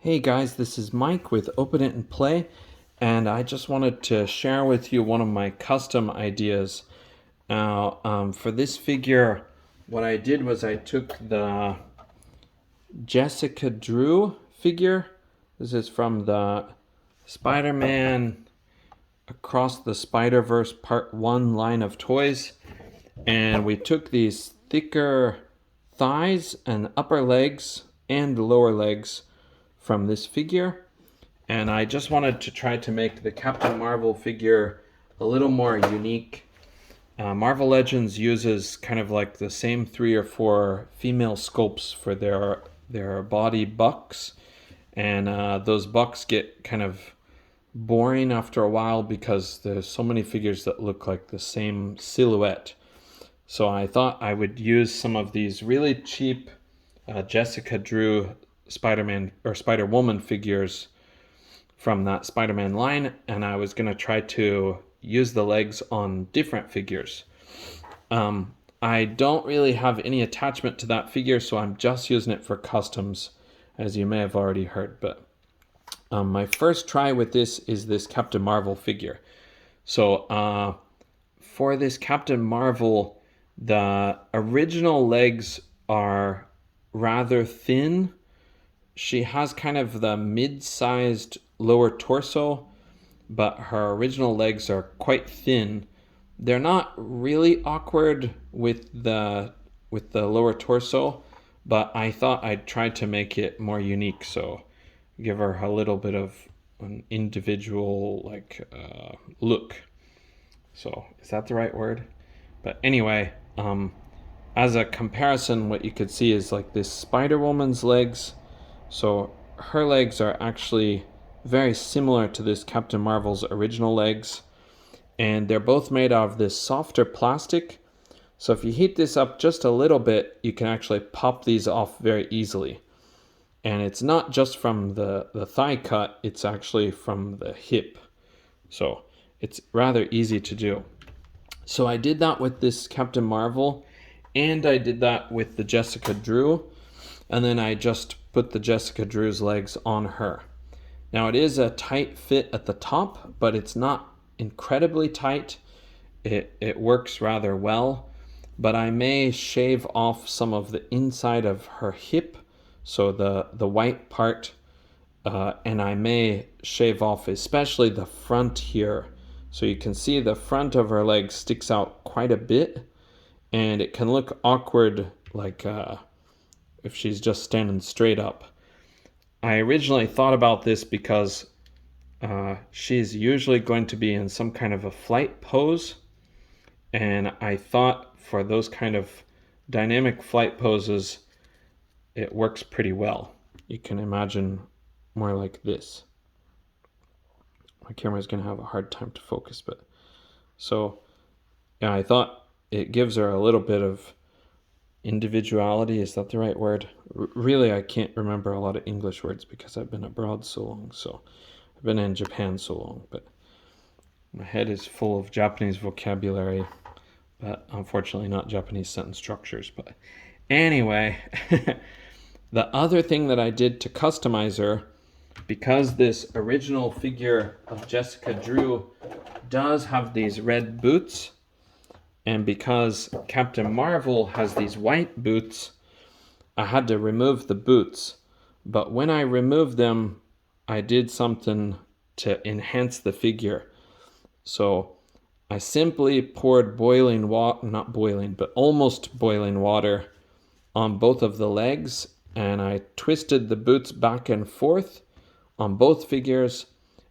Hey guys, this is Mike with Open It and Play, and I just wanted to share with you one of my custom ideas. Now, for this figure, what I did was I took the Jessica Drew figure. This is from the Spider-Man Across the Spider-Verse Part 1 line of toys, and we took these thicker thighs and upper legs and lower legs from this figure, and I just wanted to try to make the Captain Marvel figure a little more unique. Marvel Legends uses kind of like the same 3 or 4 female sculpts for their body bucks, and those bucks get kind of boring after a while because there's so many figures that look like the same silhouette. So I thought I would use some of these really cheap Jessica Drew Spider-Man or Spider-Woman figures from that Spider-Man line, and I was going to try to use the legs on different figures. I don't really have any attachment to that figure, so I'm just using it for customs, as you may have already heard. But my first try with this is this Captain Marvel figure. So for this Captain Marvel, the original legs are rather thin. She has kind of the mid-sized lower torso, but her original legs are quite thin. They're not really awkward with the lower torso, but I thought I'd try to make it more unique, so give her a little bit of an individual look. So is that the right word? But anyway, as a comparison, what you could see is like this Spider-Woman's legs. So her legs are actually very similar to this Captain Marvel's original legs, and they're both made out of this softer plastic. So if you heat this up just a little bit, you can actually pop these off very easily. And it's not just from the thigh cut, it's actually from the hip. So it's rather easy to do. So I did that with this Captain Marvel, and I did that with the Jessica Drew, and then I just put the Jessica Drew's legs on her. Now it is a tight fit at the top, but it's not incredibly tight. It works rather well, but I may shave off some of the inside of her hip, so the white part, and I may shave off especially the front here. So you can see the front of her leg sticks out quite a bit, and it can look awkward like if she's just standing straight up. I originally thought about this because she's usually going to be in some kind of a flight pose, and I thought for those kind of dynamic flight poses, it works pretty well. You can imagine more like this. My camera's going to have a hard time to focus, but so yeah, I thought it gives her a little bit of individuality. Is that the right word? Really, I can't remember a lot of English words because I've been abroad so long. So I've been in Japan so long, but my head is full of Japanese vocabulary, but unfortunately not Japanese sentence structures. But anyway, the other thing that I did to customize her, because this original figure of Jessica Drew does have these red boots, and because Captain Marvel has these white boots, I had to remove the boots. But when I removed them, I did something to enhance the figure. So I simply poured boiling water, not boiling, but almost boiling water on both of the legs, and I twisted the boots back and forth on both figures,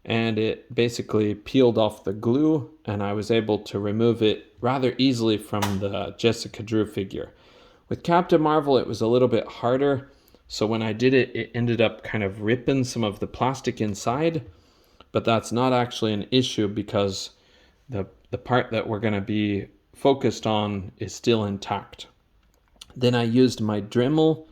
and it basically peeled off the glue, and I was able to remove it rather easily from the Jessica Drew figure. With Captain Marvel, it was a little bit harder, so when I did it, it ended up kind of ripping some of the plastic inside, but that's not actually an issue because the part that we're going to be focused on is still intact. Then I used my Dremel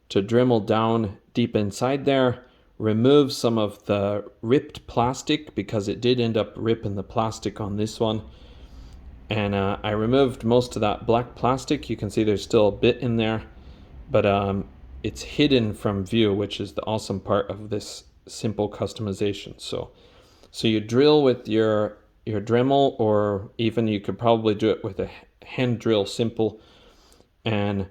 to Dremel down deep inside there, remove some of the ripped plastic because it did end up ripping the plastic on this one. And I removed most of that black plastic. You can see there's still a bit in there, but it's hidden from view, which is the awesome part of this simple customization. So you drill with your Dremel, or even you could probably do it with a hand drill simple. And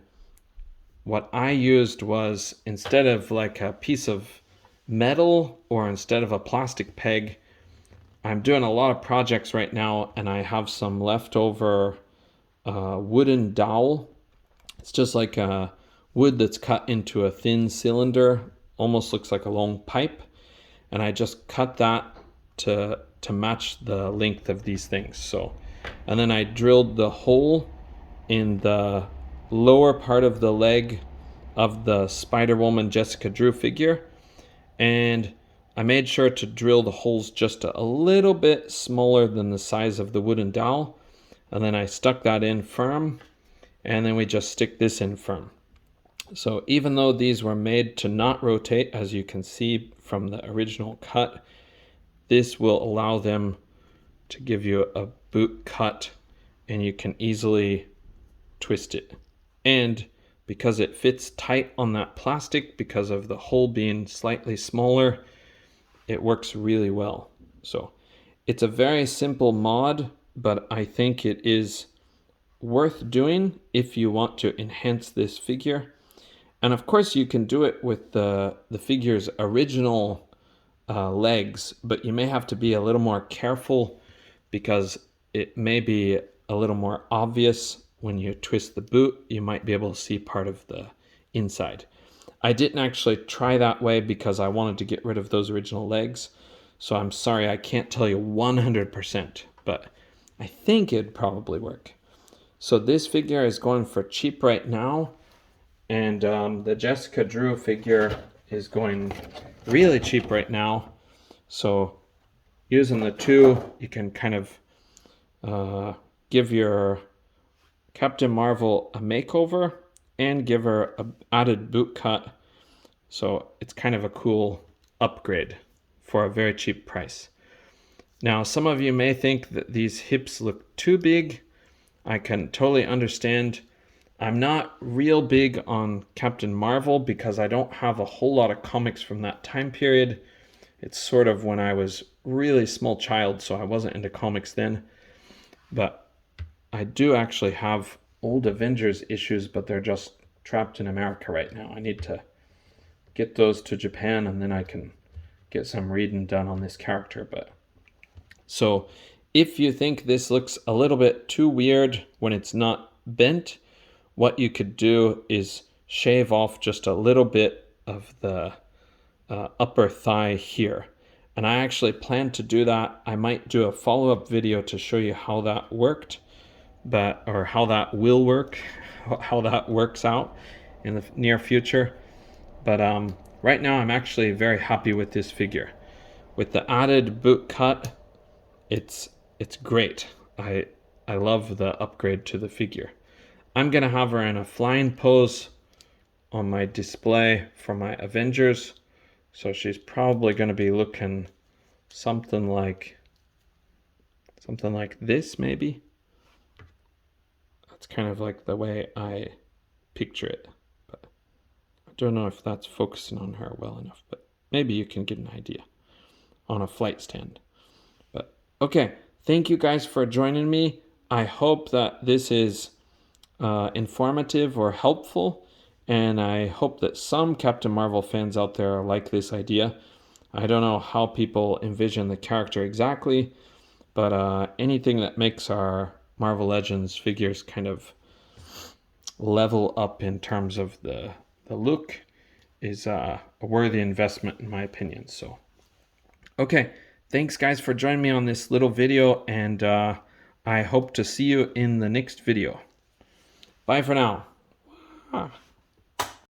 what I used was, instead of like a piece of metal or instead of a plastic peg, I'm doing a lot of projects right now, and I have some leftover wooden dowel. It's just like a wood that's cut into a thin cylinder, almost looks like a long pipe, and I just cut that to match the length of these things. So, and then I drilled the hole in the lower part of the leg of the Spider-Woman Jessica Drew figure, and I made sure to drill the holes just a little bit smaller than the size of the wooden dowel, and then I stuck that in firm, and then we just stick this in firm. So even though these were made to not rotate, as you can see from the original cut, this will allow them to give you a boot cut, and you can easily twist it. And because it fits tight on that plastic, because of the hole being slightly smaller, it works really well. So it's a very simple mod, but I think it is worth doing if you want to enhance this figure. And of course you can do it with the figure's original legs, but you may have to be a little more careful, because it may be a little more obvious when you twist the boot. You might be able to see part of the inside. I didn't actually try that way because I wanted to get rid of those original legs. So I'm sorry, I can't tell you 100%, but I think it'd probably work. So this figure is going for cheap right now. And the Jessica Drew figure is going really cheap right now. So using the two, you can kind of give your Captain Marvel a makeover and give her an added boot cut. So it's kind of a cool upgrade for a very cheap price. Now, some of you may think that these hips look too big. I can totally understand. I'm not real big on Captain Marvel because I don't have a whole lot of comics from that time period. It's sort of when I was really small child, so I wasn't into comics then. But I do actually have old Avengers issues, but they're just trapped in America right now. I need to get those to Japan, and then I can get some reading done on this character. But so if you think this looks a little bit too weird when it's not bent, what you could do is shave off just a little bit of the upper thigh here. And I actually plan to do that. I might do a follow-up video to show you how that worked, or how that will work, how that works out in the near future. But right now I'm actually very happy with this figure. With the added boot cut, it's great. I love the upgrade to the figure. I'm gonna have her in a flying pose on my display for my Avengers. So she's probably gonna be looking something like this, maybe. That's kind of like the way I picture it. But I don't know if that's focusing on her well enough, but maybe you can get an idea on a flight stand. But okay, thank you guys for joining me. I hope that this is informative or helpful, and I hope that some Captain Marvel fans out there like this idea. I don't know how people envision the character exactly, but anything that makes our Marvel Legends figures kind of level up in terms of the look is a worthy investment in my opinion. So okay, thanks guys for joining me on this little video, and I hope to see you in the next video. Bye for now.